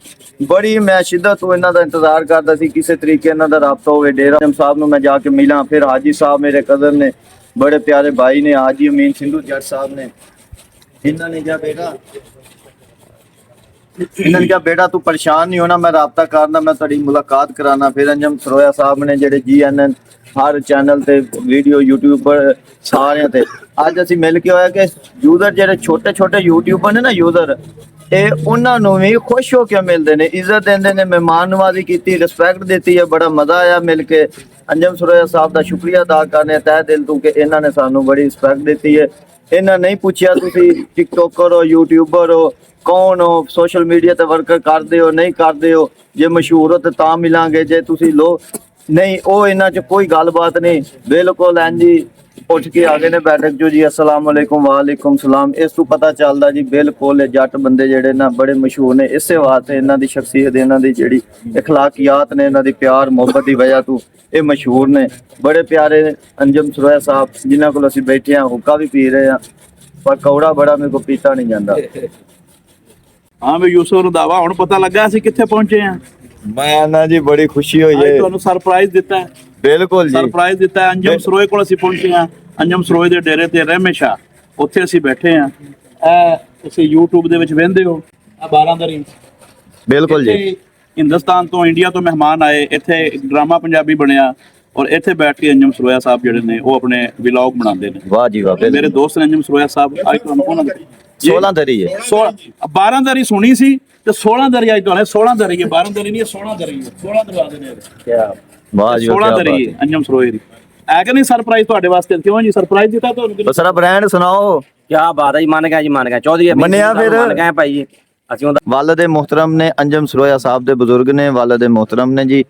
ਬੜੀ, ਮੈਂ ਸ਼ਿੱਦਤ ਤੋਂ ਇਹਨਾਂ ਦਾ ਇੰਤਜ਼ਾਰ ਕਰਦਾ ਸੀ ਕਿਸੇ ਤਰੀਕੇ ਇਹਨਾਂ ਦਾ ਰਾਬਤਾ ਹੋਵੇ। ਡੇਰਾ ਅੰਜਮ ਸਾਹਿਬ ਨੂੰ ਮੈਂ ਜਾ ਕੇ ਮਿਲਾਂ। ਫਿਰ ਹਾਜੀ ਸਾਹਿਬ ਮੇਰੇ ਕਜ਼ਨ ਨੇ, ਬੜੇ ਪਿਆਰੇ ਭਾਈ ਨੇ, ਹਾਜੀ ਅਮੀਨ ਸਿੰਧੂ ਜੱਟ ਸਾਹਿਬ ਨੇ, ਇਹਨਾਂ ਨੇ ਕਿਹਾ ਬੇਟਾ ਤੂੰ ਪਰੇਸ਼ਾਨ ਨਹੀਂ ਹੋਣਾ, ਮੈਂ ਰਾਬਤਾ ਕਰਨਾ, ਮੈਂ ਤੁਹਾਡੀ ਮੁਲਾਕਾਤ ਕਰਾਣਾ। ਫਿਰ ਅੰਜਮ ਸਰੋਇਆ ਸਾਹਿਬ ਨੇ ਜਿਹੜੇ GNN ਹਰ ਚੈਨਲ ਤੇ ਵੀਡੀਓ, ਯੂਟਿਊਬਰ ਸਾਰਿਆਂ ਤੇ, ਅੱਜ ਅਸੀਂ ਮਿਲ ਕੇ ਹੋਇਆ ਕਿ ਯੂਜ਼ਰ ਜਿਹੜੇ ਛੋਟੇ ਛੋਟੇ ਯੂਟਿਊਬਰ ਨੇ ਨਾ ਯੂਜ਼ਰ, ਇਹ ਉਹਨਾਂ ਨੂੰ ਵੀ ਖੁਸ਼ ਹੋ ਕੇ ਮਿਲਦੇ ਨੇ, ਇੱਜ਼ਤ ਦਿੰਦੇ ਨੇ, ਮਹਿਮਾਨ ਨਵਾਜ਼ੀ ਕੀਤੀ, ਰਿਸਪੈਕਟ ਦਿੱਤੀ ਹੈ, ਬੜਾ ਮਜ਼ਾ ਆਇਆ ਮਿਲ ਕੇ। ਅੰਜਮ ਸਰੋਇਆ ਸਾਹਿਬ ਦਾ ਸ਼ੁਕਰੀਆ ਅਦਾ ਕਰਨੇ ਤਹਿ ਦਿਲ ਤੋਂ ਕਿ ਇਹਨਾਂ ਨੇ ਸਾਨੂੰ ਬੜੀ ਰਿਸਪੈਕਟ ਦਿੱਤੀ ਹੈ। ਇਹਨਾਂ ਨਹੀਂ ਪੁੱਛਿਆ ਤੁਸੀਂ ਟਿਕਟੋਕਰ ਹੋ, ਯੂਟਿਊਬਰ ਹੋ, ਕੌਣ ਹੋ, ਸੋਸ਼ਲ ਮੀਡੀਆ ਤੇ ਵਰਕ ਕਰਦੇ ਹੋ ਨਹੀਂ ਕਰਦੇ ਹੋ, ਜੇ ਮਸ਼ਹੂਰ ਹੋ ਤੇ ਤਾਂ ਮਿਲਾਂਗੇ, ਜੇ ਤੁਸੀਂ ਲੋ ਨਹੀਂ, ਉਹ ਇਹਨਾਂ 'ਚ ਕੋਈ ਗੱਲਬਾਤ ਨਹੀਂ। ਬਿਲਕੁਲ ਐਂ ਜੀ ਉੱਠ ਕੇ ਆ ਗਏ ਨੇ ਬੈਠਕ 'ਚੋਂ ਜੀ, अस्सलाम वालेकुम वालेकुम सलाम। ਇਸ ਤੋਂ ਪਤਾ ਚੱਲਦਾ ਜੀ ਬਿਲਕੁਲ ਜੱਟ ਬੰਦੇ ਜਿਹੜੇ ਨਾ ਬੜੇ ਮਸ਼ਹੂਰ ਨੇ ਇਸੇ ਵਾਸਤੇ, ਇਹਨਾਂ ਦੀ ਸ਼ਖਸੀਅਤ, ਇਹਨਾਂ ਦੀ ਜਿਹੜੀ اخلاقیات ਨੇ, ਇਹਨਾਂ ਦੀ ਪਿਆਰ ਮੁਹੱਬਤ ਦੀ ਵਜ੍ਹਾ ਤੋਂ ਇਹ ਮਸ਼ਹੂਰ ਨੇ। ਬੜੇ ਪਿਆਰੇ ਅੰਜਮ ਸਰੋਇਆ ਸਾਹਿਬ ਜਿਨ੍ਹਾਂ ਕੋਲ ਅਸੀਂ ਬੈਠੇ ਹਾਂ, ਹੁੱਕਾ ਵੀ ਪੀ ਰਹੇ ਹਾਂ, ਪਰ ਕੌੜਾ ਬੜਾ ਮੇਰੇ ਕੋਲ ਪੀਤਾ ਨਹੀਂ ਜਾਂਦਾ। ਹਾਂ ਵੀ ਯੂਸਫ ਰੰਧਾਵਾ, ਹੁਣ ਪਤਾ ਲੱਗਾ ਅਸੀਂ ਕਿੱਥੇ ਪਹੁੰਚੇ ਆ। ਮੈਂ ਨਾ ਜੀ ਬੜੀ ਖੁਸ਼ੀ ਹੋਈ ਹੈ, ਤੁਹਾਨੂੰ ਸਰਪ੍ਰਾਈਜ਼ ਦਿੱਤਾ ਹੈ, ਬਿਲਕੁਲ ਜੀ ਸਰਪ੍ਰਾਈਜ਼ ਦਿੱਤਾ ਹੈ। ਅੰਜਮ ਸਰੋਏ ਕੋਲ ਅਸੀਂ ਪਹੁੰਚੇ ਆ, ਅੰਜਮ ਸਰੋਏ ਦੇ ਡੇਰੇ ਤੇ ਰਹਿਮੇਸ਼ਾ, ਉੱਥੇ ਅਸੀਂ ਬੈਠੇ ਆ। ਇਹ ਤੁਸੀਂ YouTube ਦੇ ਵਿੱਚ ਵੇਖਦੇ ਹੋ, ਆ 12 ਦਰੀ, ਬਿਲकुल ਜੀ। ਹਿੰਦੁਸਤਾਨ ਤੋਂ, ਇੰਡੀਆ ਤੋਂ ਮਹਿਮਾਨ ਆਏ, ਇੱਥੇ ਡਰਾਮਾ ਪੰਜਾਬੀ ਬਣਿਆ, ਔਰ ਇੱਥੇ ਬੈਠ ਕੇ ਅੰਜਮ ਸਰੋਇਆ ਸਾਹਿਬ ਜਿਹੜੇ ਨੇ ਉਹ ਆਪਣੇ ਵਲੌਗ ਬਣਾਉਂਦੇ ਨੇ। ਵਾਹ ਜੀ ਵਾਹ। ਮੇਰੇ ਦੋਸਤ ਨੇ ਅੰਜਮ ਸਰੋਇਆ ਸਾਹਿਬ, ਅੱਜ ਤੁਹਾਨੂੰ ਉਹਨਾਂ ਦਾ 16 ਦਰੀ ਹੈ, 12 ਦਰੀ ਸੁਣੀ ਸੀ ਤੇ 16 ਦਰੀ ਅੱਜ ਤੁਹਾਨੂੰ 16 ਦਰੀ ਹੈ, 12 ਦਰੀ ਨਹੀਂ, 16 ਦਰੀ ਹੈ, 16 ਦਰਵਾਜ਼ੇ ਨੇ। ਵਾਹ ਜੀ 16 ਦਰੀ ਹੈ ਅੰਜਮ ਸਰੋਏ ਦੀ। ਹੈ ਕਿ ਨਹੀਂ ਸਰਪ੍ਰਾਈਜ਼ ਤੁਹਾਡੇ ਵਾਸਤੇ? ਕਿਉਂ ਜੀ ਸਰਪ੍ਰਾਈਜ਼ ਦਿੱਤਾ ਤੁਹਾਨੂੰ? ਬਸਰਾ ਬ੍ਰਾਂਡ ਸੁਣਾਓ। ਕਿਆ ਬਾਤ ਹੈ ਜੀ, ਮੰਨ ਗਿਆ ਜੀ, ਮੰਨ ਗਿਆ ਚੌਧਰੀ ਮੰਨਿਆ ਫਿਰ? ਮੰਨ ਗਏ ਭਾਈ ਜੀ ਅਸੀਂ ਉਹਦਾ। ਵਾਲਿਦ ਮੁਹਤਰਮ ਨੇ, ਅੰਜਮ ਸਰੋਇਆ ਸਾਹਿਬ ਦੇ ਬਜ਼ੁਰਗ ਨੇ, ਵਾਲਿਦ ਮੁਹਤਰਮ ਨੇ ਜੀ।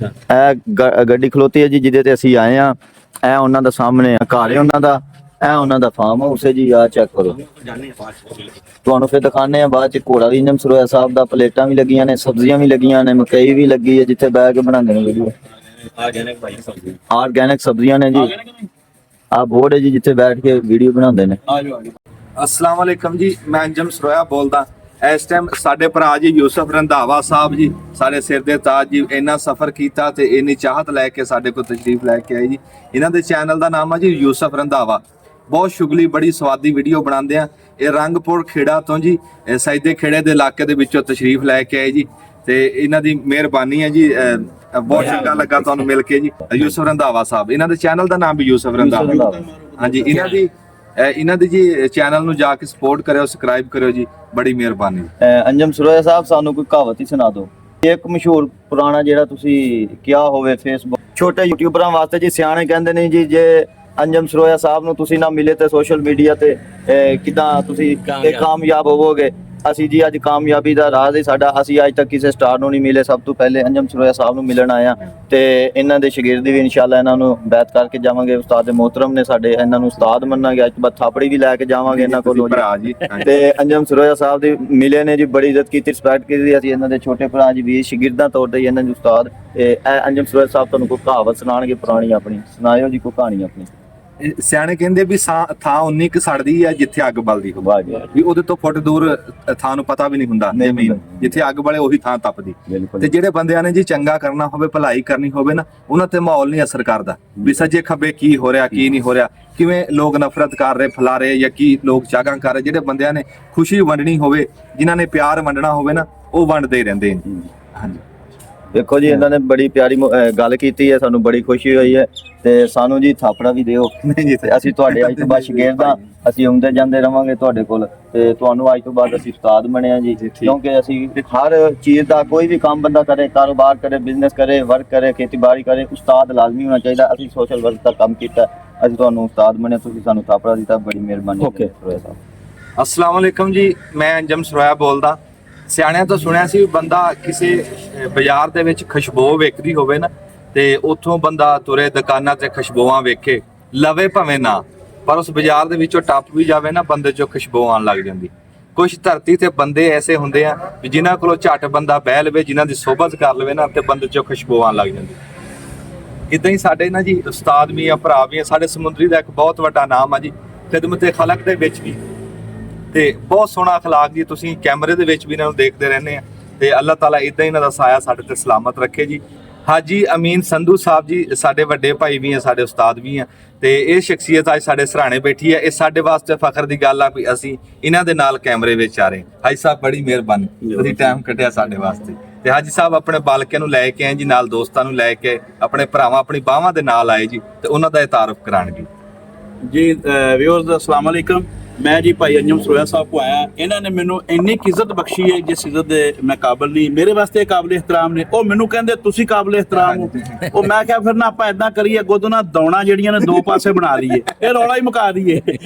ਇਹ ਗੱਡੀ ਖਲੋਤੀ ਹੈ ਜੀ ਜਿਹਦੇ ਤੇ ਅਸੀਂ ਆਏ ਆ, ਇਹ ਉਹਨਾਂ ਦਾ ਸਾਹਮਣੇ ਘਰ ਹੈ ਉਹਨਾਂ ਦਾ, ਇਹ ਉਹਨਾਂ ਦਾ ਫਾਰਮ ਹਾਊਸ ਹੈ ਜੀ। ਆ ਚੈੱਕ ਕਰੋ, ਤੁਹਾਨੂੰ ਫਿਰ ਦਿਖਾਣੇ ਆ ਬਾਅਦ ਚ। ਘੋੜਾ ਵੀ ਅੰਜਮ ਸਰੋਇਆ ਸਾਹਿਬ ਦਾ, ਪਲੇਟਾਂ ਵੀ ਲੱਗੀਆਂ ਨੇ, ਸਬਜ਼ੀਆਂ ਵੀ ਲੱਗੀਆਂ ਨੇ, ਮਕਈ ਵੀ ਲੱਗੀ ਹੈ ਜਿੱਥੇ ਬਹਿ ਕੇ ਬਣਾਉਂਦੇ ਨੇ ਵੀਡੀਓ। ਆਰਗੈਨਿਕ ਸਬਜ਼ੀਆਂ ਨੇ ਜੀ। ਆ ਬੋਰਡ ਹੈ ਜੀ ਜਿੱਥੇ ਬੈਠ ਕੇ ਵੀਡੀਓ ਬਣਾਉਂਦੇ ਨੇ। अस्सलाम वालेकुम जी, मैं अंजम सरोया बोलदा। ਇਸ ਟਾਈਮ ਸਾਡੇ ਭਰਾ ਜੀ ਯੂਸਫ ਰੰਧਾਵਾ ਸਾਹਿਬ ਜੀ, ਸਾਡੇ ਸਿਰ ਦੇ ਤਾਜ ਜੀ, ਇੰਨਾ ਸਫ਼ਰ ਕੀਤਾ ਤੇ ਇੰਨੀ ਚਾਹਤ ਲੈ ਕੇ ਸਾਡੇ ਕੋਲ ਤਸ਼ਰੀਫ ਲੈ ਕੇ ਆਏ ਜੀ। ਇਹਨਾਂ ਦੇ ਚੈਨਲ ਦਾ ਨਾਮ ਹੈ ਜੀ ਯੂਸਫ ਰੰਧਾਵਾ। ਬਹੁਤ ਸ਼ੁਗਲੀ, ਬੜੀ ਸਵਾਦੀ ਵੀਡੀਓ ਬਣਾਉਂਦੇ ਆ। ਇਹ ਰੰਗਪੁਰ ਖੇੜਾ ਤੋਂ ਜੀ, ਸੈਦੇ ਖੇੜੇ ਦੇ ਇਲਾਕੇ ਦੇ ਵਿੱਚੋਂ ਤਸ਼ਰੀਫ ਲੈ ਕੇ ਆਏ ਜੀ, ਤੇ ਇਹਨਾਂ ਦੀ ਮਿਹਰਬਾਨੀ ਹੈ ਜੀ। ਬਹੁਤ ਚੰਗਾ ਲੱਗਾ ਤੁਹਾਨੂੰ ਮਿਲ ਕੇ ਜੀ। ਯੂਸਫ ਰੰਧਾਵਾ ਸਾਹਿਬ, ਇਹਨਾਂ ਦੇ ਚੈਨਲ ਦਾ ਨਾਮ ਵੀ ਯੂਸਫ ਰੰਧਾਵਾ। ਹਾਂਜੀ, ਇਹਨਾਂ ਦੀ ਜੀ ਚੈਨਲ ਨੂੰ ਜਾ ਕੇ ਸਪੋਰਟ ਕਰਿਓ, ਸਬਸਕ੍ਰਾਈਬ ਕਰਿਓ ਜੀ, ਬੜੀ ਮਿਹਰਬਾਨੀ। ਅੰਜਮ ਸਰੋਇਆ ਸਾਹਿਬ, ਸਾਨੂੰ ਕੋਈ ਕਹਾਵਤ ਹੀ ਸੁਣਾ ਦਿਓ, ਇੱਕ ਮਸ਼ਹੂਰ ਪੁਰਾਣਾ ਜਿਹੜਾ ਤੁਸੀਂ ਕਿਹਾ ਹੋਵੇ ਫੇਸਬੁੱਕ। ਛੋਟੇ ਯੂਟਿਊਬਰਾਂ ਵਾਸਤੇ ਜੀ ਸਿਆਣੇ ਕਹਿੰਦੇ ਨੇ ਜੀ, ਜੇ ਅੰਜਮ ਸਰੋਇਆ ਸਾਹਿਬ ਨੂੰ ਤੁਸੀਂ ਨਾ ਮਿਲੇ ਤੇ ਸੋਸ਼ਲ ਮੀਡੀਆ ਤੇ ਕਿਦਾਂ ਤੁਸੀਂ ਕਾਮਯਾਬ ਹੋਵੋਗੇ। ਅਸੀਂ ਜੀ ਅੱਜ ਕਾਮਯਾਬੀ ਦਾ ਰਾਜ਼ ਹੀ ਸਾਡਾ, ਅਸੀਂ ਅੱਜ ਤੱਕ ਕਿਸੇ ਸਟਾਰ ਨੂੰ ਨਹੀਂ ਮਿਲੇ, ਸਭ ਤੋਂ ਪਹਿਲੇ ਅੰਜਮ ਸਰੋਇਆ ਸਾਹਿਬ ਨੂੰ ਮਿਲਣ ਆਇਆ, ਤੇ ਇਹਨਾਂ ਦੇ ਸ਼ਾਗਿਰਦ ਵੀ ਇਨਸ਼ਾਅੱਲਾ ਇਹਨਾਂ ਨੂੰ ਬੈਤ ਕਰਕੇ ਜਾਵਾਂਗੇ। ਉਸਤਾਦ ਮੁਹਤਰਮ ਨੇ ਸਾਡੇ, ਇਹਨਾਂ ਨੂੰ ਉਸਤਾਦ ਮੰਨਾਂਗੇ। ਅੱਜ ਤੋਂ ਬਾਅਦ ਥਾਪੜੀ ਵੀ ਲੈ ਕੇ ਜਾਵਾਂਗੇ ਇਹਨਾਂ ਕੋਲੋਂ ਜੀ। ਤੇ ਅੰਜਮ ਸਰੋਇਆ ਸਾਹਿਬ ਦੀ ਮਿਲੇ ਨੇ ਜੀ, ਬੜੀ ਇੱਜ਼ਤ ਕੀਤੀ, ਰਿਸਪੈਕਟ ਕੀਤੀ। ਅਸੀਂ ਇਹਨਾਂ ਦੇ ਛੋਟੇ ਭਰਾ ਜੀ ਵੀ ਸ਼ਾਗਿਰਦਾਂ ਤੌਰ ਤੇ ਇਹਨਾਂ ਦੇ ਉਸਤਾਦ। ਤੇ ਅੰਜਮ ਸਰੋਇਆ ਸਾਹਿਬ ਤੁਹਾਨੂੰ ਕੋਈ ਕਹਾਵਤ ਸੁਣਾਉਣਗੇ ਪੁਰਾਣੀ ਆਪਣੀ, ਸੁਣਾਇਓ ਜੀ ਕੋਈ ਕਹਾਣੀ ਆਪਣੀ। ਸਿਆਣੇ ਕਹਿੰਦੇ ਵੀ ਥਾਂ ਉਨੀ ਕੁ ਸੜਦੀ ਹੈ ਜਿੱਥੇ ਅੱਗ ਬਲਦੀ ਹੋਵੇ, ਵੀ ਉਹਦੇ ਤੋਂ ਫੁੱਟ ਦੂਰ ਥਾਂ ਨੂੰ ਪਤਾ ਵੀ ਨਹੀਂ ਹੁੰਦਾ ਜ਼ਮੀਨ, ਜਿੱਥੇ ਅੱਗ ਬਲੇ ਉਹੀ ਥਾਂ ਤਪਦੀ। ਤੇ ਜਿਹੜੇ ਬੰਦਿਆਂ ਨੇ ਜੀ ਚੰਗਾ ਕਰਨਾ ਹੋਵੇ, ਭਲਾਈ ਕਰਨੀ ਹੋਵੇ ਨਾ, ਉਹਨਾਂ ਤੇ ਮਾਹੌਲ ਨਹੀਂ ਅਸਰ ਕਰਦਾ ਵੀ ਸੱਜੇ ਖੱਬੇ ਕੀ ਹੋ ਰਿਹਾ ਕੀ ਨਹੀਂ ਹੋ ਰਿਹਾ, ਕਿਵੇਂ ਲੋਕ ਨਫ਼ਰਤ ਕਰ ਰਹੇ, ਫੈਲਾ ਰਹੇ, ਜਾਂ ਕੀ ਲੋਕ ਚਾਗਾਂ ਕਰ ਰਹੇ। ਜਿਹੜੇ ਬੰਦਿਆਂ ਨੇ ਖੁਸ਼ੀ ਵੰਡਣੀ ਹੋਵੇ, ਜਿਨ੍ਹਾਂ ਨੇ ਪਿਆਰ ਵੰਡਣਾ ਹੋਵੇ ਨਾ, ਉਹ ਵੰਡਦੇ ਰਹਿੰਦੇ ਨੇ। ਹਾਂਜੀ, ਦੇਖੋ ਜੀ, ਇਹਨਾਂ ਨੇ ਬੜੀ ਪਿਆਰੀ ਗੱਲ ਕੀਤੀ ਹੈ, ਸਾਨੂੰ ਬੜੀ ਖੁਸ਼ੀ ਹੋਈ ਹੈ। ਤੇ ਸਾਨੂੰ ਜੀ ਥਾਪੜਾ ਵੀ ਦਿਓ। ਨਹੀਂ ਜੀ, ਅਸੀਂ ਤੁਹਾਡੇ ਅੱਜ ਤੋਂ ਬਾਅਦ ਸ਼ਾਗਿਰਦ ਹਾਂ, ਅਸੀਂ ਆਉਂਦੇ ਜਾਂਦੇ ਰਵਾਂਗੇ ਤੁਹਾਡੇ ਕੋਲ, ਤੇ ਤੁਹਾਨੂੰ ਅੱਜ ਤੋਂ ਬਾਅਦ ਅਸੀਂ ਉਸਤਾਦ ਬਣਿਆ ਜੀ। ਕਿਉਂਕਿ ਅਸੀਂ ਹਰ ਚੀਜ਼ ਦਾ, ਕੋਈ ਵੀ ਕੰਮ ਬੰਦਾ ਕਰੇ, ਕਾਰੋਬਾਰ ਕਰੇ, ਬਿਜ਼ਨਸ ਕਰੇ, ਵਰਕ ਕਰੇ, ਖੇਤੀਬਾੜੀ ਕਰੇ, ਉਸਤਾਦ ਲਾਜ਼ਮੀ ਹੋਣਾ ਚਾਹੀਦਾ। ਅਸੀਂ ਸੋਸ਼ਲ ਵਰਕ ਦਾ ਕੰਮ ਕੀਤਾ, ਅੱਜ ਤੁਹਾਨੂੰ ਉਸਤਾਦ ਬਣਿਆ, ਤੁਸੀਂ ਸਾਨੂੰ ਥਾਪੜਾ ਦਿੱਤਾ, ਬੜੀ ਮਿਹਰਬਾਨੀ Okay. ਸਰੋਇਆ ਸਾਹਿਬ। ਅਸਲਾਮ ਵਾਲੇਕਮ ਜੀ, ਮੈਂ ਅੰਜਮ ਸਰੋਇਆ ਬੋਲਦਾ। ਸਿਆਣਿਆਂ ਤੋਂ ਸੁਣਿਆ ਸੀ ਵੀ ਬੰਦਾ ਕਿਸੇ ਬਾਜ਼ਾਰ ਦੇ ਵਿੱਚ ਖੁਸ਼ਬੂ ਵੇਖਦੀ ਹੋਵੇ ਨਾ, ਤੇ ਉੱਥੋਂ ਬੰਦਾ ਤੁਰੇ ਦੁਕਾਨਾਂ ਤੇ ਖੁਸ਼ਬੂਆਂ ਵੇਖੇ, ਲਵੇ ਭਾਵੇਂ ਨਾ, ਪਰ ਉਸ ਬਾਜ਼ਾਰ ਦੇ ਵਿੱਚੋਂ ਟੱਪ ਵੀ ਜਾਵੇ ਨਾ, ਬੰਦੇ 'ਚੋਂ ਖੁਸ਼ਬੂ ਆਉਣ ਲੱਗ ਜਾਂਦੀ। ਕੁਝ ਧਰਤੀ ਤੇ ਬੰਦੇ ਐਸੇ ਹੁੰਦੇ ਆ ਵੀ ਜਿਨ੍ਹਾਂ ਕੋਲੋਂ ਝੱਟ ਬੰਦਾ ਬਹਿ ਲਵੇ, ਜਿਨ੍ਹਾਂ ਦੀ ਸੋਭਤ ਕਰ ਲਵੇ ਨਾ, ਤੇ ਬੰਦੇ 'ਚੋਂ ਖੁਸ਼ਬੂ ਆਉਣ ਲੱਗ ਜਾਂਦੀ। ਇਦਾਂ ਹੀ ਸਾਡੇ ਨਾ ਜੀ ਉਸਤਾਦ ਵੀ ਆ, ਭਰਾ ਵੀ ਆ, ਸਾਡੇ ਸਮੁੰਦਰੀ ਦਾ ਇੱਕ ਬਹੁਤ ਵੱਡਾ ਨਾਮ ਆ ਜੀ ਖਿਦਮਤ ਖਲਕ ਦੇ ਵਿੱਚ ਵੀ, ਤੇ ਬਹੁਤ ਸੋਹਣਾ ਅਖਲਾਕ ਜੀ। ਤੁਸੀਂ ਕੈਮਰੇ ਦੇ ਵਿੱਚ ਵੀ ਇਹਨਾਂ ਨੂੰ ਦੇਖਦੇ ਰਹਿੰਦੇ ਆ, ਤੇ ਅੱਲਾਹ ਤਾਲਾ ਇਦਾਂ ਹੀ ਇਹਨਾਂ ਦਾ ਸਾਇਆ ਸਾਡੇ ਤੇ ਸਲਾਮਤ ਰੱਖੇ ਜੀ। ਹਾਜੀ ਅਮੀਨ ਸੰਧੂ ਸਾਹਿਬ ਜੀ ਸਾਡੇ ਵੱਡੇ ਭਾਈ ਵੀ ਆ, ਸਾਡੇ ਉਸਤਾਦ ਵੀ ਆ, ਤੇ ਇਹ ਸ਼ਖਸੀਅਤ ਅੱਜ ਸਾਡੇ ਸਰਾਣੇ ਬੈਠੀ ਹੈ। ਇਹ ਸਾਡੇ ਵਾਸਤੇ ਫਖਰ ਦੀ ਗੱਲ ਆ ਵੀ ਅਸੀਂ ਇਹਨਾਂ ਦੇ ਨਾਲ ਕੈਮਰੇ ਵਿੱਚ ਆ ਰਹੇ। ਹਾਜੀ ਸਾਹਿਬ ਬੜੀ ਮਿਹਰਬਾਨੀ, ਤੁਸੀਂ ਟਾਈਮ ਕੱਢਿਆ ਸਾਡੇ ਵਾਸਤੇ। ਤੇ ਹਾਜੀ ਸਾਹਿਬ ਆਪਣੇ ਬਾਲਕਿਆਂ ਨੂੰ ਲੈ ਕੇ ਆਏ ਜੀ, ਨਾਲ ਦੋਸਤਾਂ ਨੂੰ ਲੈ ਕੇ, ਆਪਣੇ ਭਰਾਵਾਂ ਆਪਣੀ ਬਾਹਾਂ ਦੇ ਨਾਲ ਆਏ ਜੀ, ਤੇ ਉਹਨਾਂ ਦਾ ਇਹ ਤਾਰਫ ਕਰਾਣਗੇ ਜੀ। ਵਿਊਅਰਸ ਅਸਲਾਮ ਵਾਲੇਕਮ। ਮੈਂ ਜੀ ਭਾਈ ਅੰਜਮ ਸਰੋਇਆ ਸਾਹਿਬ ਕੋ ਆਇਆ। ਇਹਨਾਂ ਨੇ ਮੈਨੂੰ ਇੰਨੀ ਕੁ ਇੱਜ਼ਤ ਬਖਸ਼ੀ ਹੈ ਜਿਸ ਇੱਜ਼ਤ ਦੇ ਮੈਂ ਕਾਬਿਲ ਨਹੀਂ। ਮੇਰੇ ਵਾਸਤੇ ਕਾਬਿਲ ਇਹਿਤਰਾਮ ਨੇ। ਉਹ ਮੈਨੂੰ ਕਹਿੰਦੇ ਤੁਸੀਂ ਕਾਬਿਲ ਇਹਿਤਰਾਮ ਹੋ। ਉਹ ਮੈਂ ਕਿਹਾ ਫਿਰ ਨਾ ਆਪਾਂ ਇਦਾਂ ਕਰੀਏ, ਅੱਗੋਂ ਤੋਂ ਨਾ ਦੌਣਾ ਜਿਹੜੀਆਂ ਨੇ ਦੋ ਪਾਸੇ ਬਣਾ ਲਈਏ, ਇਹ ਰੌਲਾ ਹੀ ਮੁਕਾ ਦਈਏ।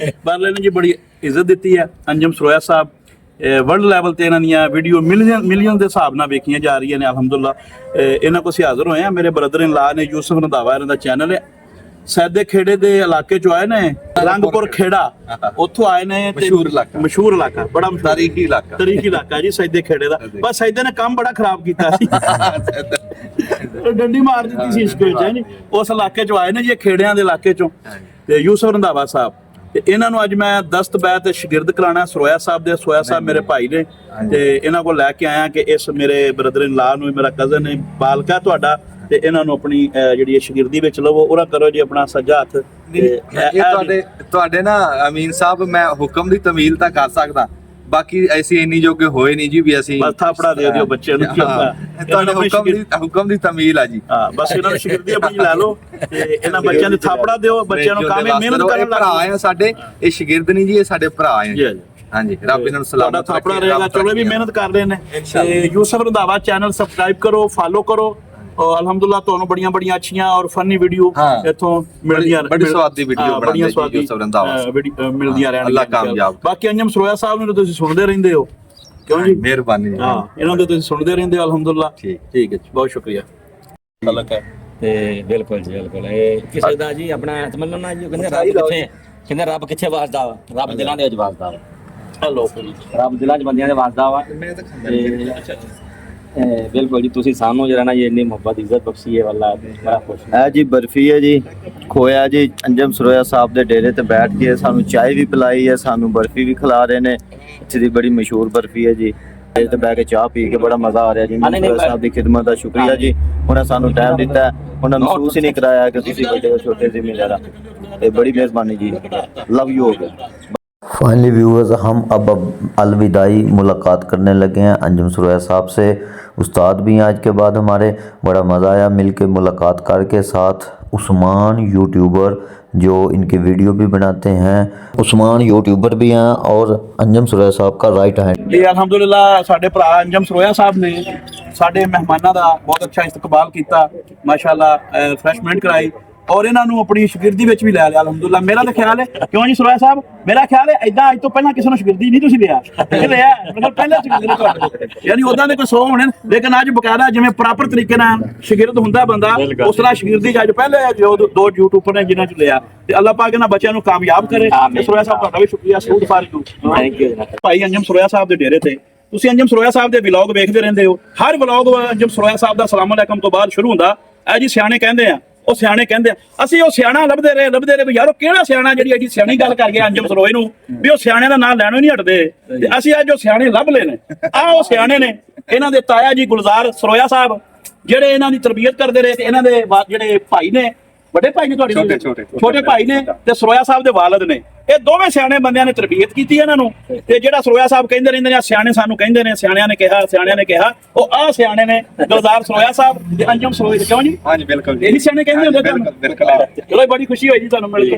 ਪਰ ਇਹਨਾਂ ਜੀ ਬੜੀ ਇੱਜ਼ਤ ਦਿੱਤੀ ਹੈ ਅੰਜਮ ਸਰੋਇਆ ਸਾਹਿਬ। ਵਰਲਡ ਲੈਵਲ ਤੇ ਇਹਨਾਂ ਦੀਆਂ ਵੀਡੀਓ ਮਿਲੀਅਨ ਦੇ ਹਿਸਾਬ ਨਾਲ ਵੇਖੀਆਂ ਜਾ ਰਹੀਆਂ ਨੇ ਅਲਹਮਦੁਲਿਲਾ। ਇਹਨਾਂ ਕੋਲ ਅਸੀਂ ਹਾਜ਼ਰ ਹੋਏ ਆ। ਮੇਰੇ ਬ੍ਰਦਰ ਇਨ ਲਾ ਨੇ ਯੂਸਫ ਰੰਧਾਵਾ, ਇਹਨਾਂ ਦਾ ਚੈਨਲ ਹੈ। ਸੈਦੇ ਖੇੜੇ ਦੇ ਇਲਾਕੇ ਚੋਂ ਆਏ ਨੇ, ਰੰਗਪੁਰ ਖੇੜਾ, ਉੱਥੋਂ ਆਏ ਨੇ। ਮਸ਼ਹੂਰ ਇਲਾਕਾ, ਬੜਾ ਤਾਰੀਖੀ ਇਲਾਕਾ ਜੀ ਸੈਦੇ ਖੇੜੇ ਦਾ। ਬਸ ਸੈਦੇ ਨੇ ਕੰਮ ਬੜਾ ਖਰਾਬ ਕੀਤਾ ਸੀ, ਡੰਡੀ ਮਾਰ ਦਿੱਤੀ ਸੀ ਇਸ਼ਕ ਵਿੱਚ ਜੀ। ਉਸ ਇਲਾਕੇ ਚੋਂ ਆਏ ਨੇ ਜੀ, ਖੇੜਿਆਂ ਦੇ ਇਲਾਕੇ ਚੋਂ, ਤੇ ਯੂਸਫ ਰੰਧਾਵਾ ਸਾਹਿਬ। ਤੇ ਇਹਨਾਂ ਨੂੰ ਅੱਜ ਮੈਂ ਦਸਤਬੈਤ ਸ਼ਾਗਿਰਦ ਕਰਾਣਾ ਸਰੋਇਆ ਸਾਹਿਬ ਦੇ। ਸਰੋਇਆ ਸਾਹਿਬ ਮੇਰੇ ਭਾਈ ਨੇ, ਤੇ ਇਹਨਾਂ ਕੋਲ ਲੈ ਕੇ ਆਇਆ ਕਿ ਇਸ ਮੇਰੇ ਬ੍ਰਦਰ ਇਨ ਲਾ ਨੂੰ, ਮੇਰਾ ਕਜ਼ਨ ਹੈ, ਬਾਲਕਾ ਤੁਹਾਡਾ, ਤੇ ਇਹਨਾਂ ਨੂੰ ਆਪਣੀ ਜਿਹੜੀ ਸ਼ਾਗਿਰਦੀ ਵਿੱਚ ਲਵੋ। ਉਹਦਾ ਕਰੋ ਜੀ ਆਪਣਾ ਸੱਜਾ ਹੱਥ। ਤੁਹਾਡੇ ਨਾ ਅਮੀਨ ਸਾਹਿਬ, ਮੈਂ ਹੁਕਮ ਦੀ ਤਮੀਲ ਤਾਂ ਕਰ ਸਕਦਾ, ਬਾਕੀ ਐਸੀ ਇੰਨੀ ਜੋਗੇ ਹੋਏ ਨਹੀਂ ਜੀ ਵੀ ਅਸੀਂ ਬਸ ਥਾਪੜਾ ਦੇ ਦਿਓ ਬੱਚੇ ਨੂੰ। ਤੁਹਾਡੇ ਹੁਕਮ ਦੀ ਤਮੀਲ ਆ ਜੀ। ਹਾਂ, ਬਸ ਇਹਨਾਂ ਨੂੰ ਸ਼ਾਗਿਰਦੀ ਆਪਣੀ ਲੈ ਲਓ, ਤੇ ਇਹਨਾਂ ਬੱਚਿਆਂ ਨੂੰ ਥਾਪੜਾ ਦਿਓ। ਬੱਚਿਆਂ ਨੂੰ ਕਾਮੇ ਮਿਹਨਤ ਕਰਨ ਲੱਗ ਭਰਾ ਆ ਸਾਡੇ। ਇਹ ਸ਼ਾਗਿਰਦ ਨਹੀਂ ਜੀ, ਇਹ ਸਾਡੇ ਭਰਾ ਆ ਜੀ। ਹਾਂਜੀ, ਰੱਬ ਇਹਨਾਂ ਨੂੰ ਸਲਾਮਤ ਰੱਖੇ। ਥਾਪੜਾ ਰਹੇਗਾ। ਚਲੋ ਵੀ ਮਿਹਨਤ ਕਰ ਰਹੇ ਨੇ। ਤੇ ਯੂਸਫ ਰੰਧਾਵਾ ਚੈਨਲ ਸਬਸਕ੍ਰਾਈਬ ਕਰੋ, ਫਾਲੋ ਕਰੋ। ਅਲਹਮਦੁਲਿਲਾ ਤੁਹਾਨੂੰ ਬੜੀਆਂ ਅੱਛੀਆਂ ਔਰ ਫਨੀ ਵੀਡੀਓ ਇੱਥੋਂ ਮਿਲਦੀਆਂ, ਬੜੀ ਸਵਾਦੀ ਵੀਡੀਓ ਬੜੀਆਂ ਸਵਾਦੀ ਮਿਲਦੀਆਂ ਰਹਿਣਗੀਆਂ। ਬਾਕੀ ਅੰਜਮ ਸਰੋਇਆ ਸਾਹਿਬ ਨੂੰ ਤੁਸੀਂ ਸੁਣਦੇ ਰਹਿੰਦੇ ਹੋ, ਕਿਉਂ ਜੀ? ਮਿਹਰਬਾਨੀ। ਹਾਂ, ਇਹਨਾਂ ਦੇ ਤੁਸੀਂ ਸੁਣਦੇ ਰਹਿੰਦੇ ਹੋ ਅਲਹਮਦੁਲਿਲਾ। ਠੀਕ ਹੈ ਜੀ, ਬਹੁਤ ਸ਼ੁਕਰੀਆ। ਤੇ ਬਿਲਕੁਲ ਜੀ, ਬਿਲਕੁਲ। ਇਹ ਕਿਸੇ ਦਾ ਜੀ ਆਪਣਾ ਸਮਝ ਨਾ ਜੀ, ਕਹਿੰਦੇ ਰੱਬ ਕਿੱਥੇ ਵਸਦਾ ਵਾ? ਰੱਬ ਦਿਲਾਂ ਦੇ ਵਿੱਚ ਵਸਦਾ ਵਾ। ਹਲੋ, ਰੱਬ ਦਿਲਾਂ 'ਚ ਬੰਦਿਆਂ ਦੇ ਵਸਦਾ ਵਾ। ਬਿਲਕੁਲ ਜੀ, ਤੁਸੀਂ ਸਾਨੂੰ ਜਿਹੜਾ ਨਾ ਇੰਨੀ ਮੁਹੱਬਤ ਇੱਜ਼ਤ ਬਖਸ਼ੀ ਹੈ, ਵੱਲਾ ਬੜਾ ਖੁਸ਼। ਇਹ ਜੀ ਬਰਫੀ ਹੈ ਜੀ, ਖੋਇਆ ਜੀ। ਅੰਜਮ ਸਰੋਇਆ ਸਾਹਿਬ ਦੇ ਡੇਰੇ ਤੇ ਬੈਠ ਕੇ ਸਾਨੂੰ ਚਾय ਵੀ ਪਿਲਾਈ ਹੈ, ਸਾਨੂੰ ਬਰਫੀ ਵੀ ਖਿਲਾ ਰਹੇ ਨੇ। ਇੱਥੇ ਦੀ ਬੜੀ ਮਸ਼ਹੂਰ ਬਰਫੀ ਹੈ ਜੀ। ਡੇਰੇ ਤੇ ਬਹਿ ਕੇ ਚਾਹ ਪੀ ਕੇ ਬੜਾ ਮਜ਼ਾ ਆ ਰਿਹਾ ਜੀ। ਅੰਜਮ ਸਰੋਇਆ ਸਾਹਿਬ ਦੀ ਖਿਦਮਤ ਦਾ ਸ਼ੁਕਰੀਆ ਜੀ। ਉਹਨਾਂ ਸਾਨੂੰ ਟਾਈਮ ਦਿੱਤਾ, ਉਹਨਾਂ ਮਹਿਸੂਸ ਹੀ ਨਹੀਂ ਕਰਾਇਆ ਕਿ ਤੁਸੀਂ ਵੱਡੇ ਛੋਟੇ ਜ਼ਿੰਮੇਦਾਰ। ਤੇ बड़ी मेहरबानी जी, लव यू हो गया। फाइनली व्यूअर्स, हम अब अलविदाई मुलाकात करने लगे हैं अंजुम सरवैया साहब से। उस्ताद भी हैं आज के बाद हमारे। बड़ा मज़ा आया मिल के मुलाकात करके। साथ उस्मान यूट्यूबर जो इनके वीडियो भी बनाते हैं, उस्मान यूट्यूबर भी हैं और अंजुम सरवैया साहब का राइट हैंड। जी अल्हम्दुलिल्लाह, साडे भरा अंजुम सरवैया साहब ने साडे मेहमानां दा बहुत अच्छा इस्तकबाल किया, माशाअल्लाह रिफ्रेशमेंट कराई और इन्हां नूं अपनी शगिर्दी विच भी लै लिया अल्हम्दुलिल्लाह। मेरा तो ख्याल है, क्यों जी सरवैया साहब, मेरा ख्याल है इदां अज तो पहला किसी ने शगिर्दी नहीं तुसीं लिया, लिया मतलब पहले शगिर्द तुहाडे, यानी उदां दे कोई 100 होने, लेकिन अज बकायदा जिवें प्रॉपर तरीके नाल शगिर्द हुंदा बंदा, उस तरह शगिर्दी अज पहले जो दो यूट्यूबर ने जिन्हां च लिया। ते अल्लाह पाक इन्हां बच्चों नूं कामयाब करे। सरवैया साहब तुहाडा भी शुक्रिया, सूद फारिग थैंक यू भाई अंजुम सरवैया साहब दे डेरे ते ਤੁਸੀਂ ਅੰਜਮ ਸਰੋਇਆ ਸਾਹਿਬ ਦੇ ਵਲੌਗ ਵੇਖਦੇ ਰਹਿੰਦੇ ਹੋ। ਹਰ ਵਲੌਗ ਅੰਜਮ ਸਰੋਇਆ ਸਾਹਿਬ ਦਾ ਸਲਾਮ ਅਲੈਕਮ ਤੋਂ ਬਾਅਦ ਸ਼ੁਰੂ ਹੁੰਦਾ ਹੈ ਜੀ ਸਿਆਣੇ ਕਹਿੰਦੇ ਆ, ਉਹ ਸਿਆਣੇ ਕਹਿੰਦੇ ਆ। ਅਸੀਂ ਉਹ ਸਿਆਣਾ ਲੱਭਦੇ ਰਹੇ ਵੀ ਯਾਰ ਉਹ ਕਿਹੜਾ ਸਿਆਣਾ ਜਿਹੜੀ ਐਡੀ ਸਿਆਣੀ ਗੱਲ ਕਰ ਗਿਆ ਅੰਜਮ ਸਰੋਏ ਨੂੰ, ਵੀ ਉਹ ਸਿਆਣੇ ਦਾ ਨਾਮ ਲੈਣੋਂ ਨਹੀਂ ਹਟਦੇ। ਤੇ ਅਸੀਂ ਅੱਜ ਉਹ ਸਿਆਣੇ ਲੱਭ ਲਏ ਨੇ। ਆਹ ਉਹ ਸਿਆਣੇ ਨੇ, ਇਹਨਾਂ ਦੇ ਤਾਇਆ ਜੀ ਗੁਲਜ਼ਾਰ ਸਰੋਇਆ ਸਾਹਿਬ, ਜਿਹੜੇ ਇਹਨਾਂ ਦੀ ਤਰਬੀਅਤ ਕਰਦੇ ਰਹੇ। ਤੇ ਇਹਨਾਂ ਦੇ ਜਿਹੜੇ ਭਾਈ ਨੇ, ਵੱਡੇ ਭਾਈ ਨੇ ਤੁਹਾਡੇ, ਛੋਟੇ ਭਾਈ ਨੇ, ਤੇ ਸਰੋਇਆ ਸਾਹਿਬ ਦੇ ਵਾਲਦ ਨੇ। ਇਹ ਦੋਵੇਂ ਸਿਆਣੇ ਬੰਦਿਆਂ ਨੇ ਤਰਬੀਅਤ ਕੀਤੀ ਇਹਨਾਂ ਨੂੰ। ਤੇ ਜਿਹੜਾ ਸਰੋਇਆ ਸਾਹਿਬ ਕਹਿੰਦੇ ਰਹਿੰਦੇ ਨੇ ਸਿਆਣੇ ਸਾਨੂੰ ਕਹਿੰਦੇ ਨੇ, ਸਿਆਣਿਆਂ ਨੇ ਕਿਹਾ, ਉਹ ਆਹ ਸਿਆਣੇ ਨੇ ਗੁਲਜ਼ਾਰ ਸਰੋਇਆ ਸਾਹਿਬ ਤੇ ਅੰਜਮ ਸਰੋਇਆ। ਕਿਉਂ ਜੀ? ਹਾਂਜੀ ਬਿਲਕੁਲ, ਇਹੀ ਸਿਆਣੇ ਕਹਿੰਦੇ ਹੁੰਦੇ ਤੁਹਾਨੂੰ। ਚਲੋ ਬੜੀ ਖੁਸ਼ੀ ਹੋਈ ਜੀ ਤੁਹਾਨੂੰ ਮਿਲ ਕੇ।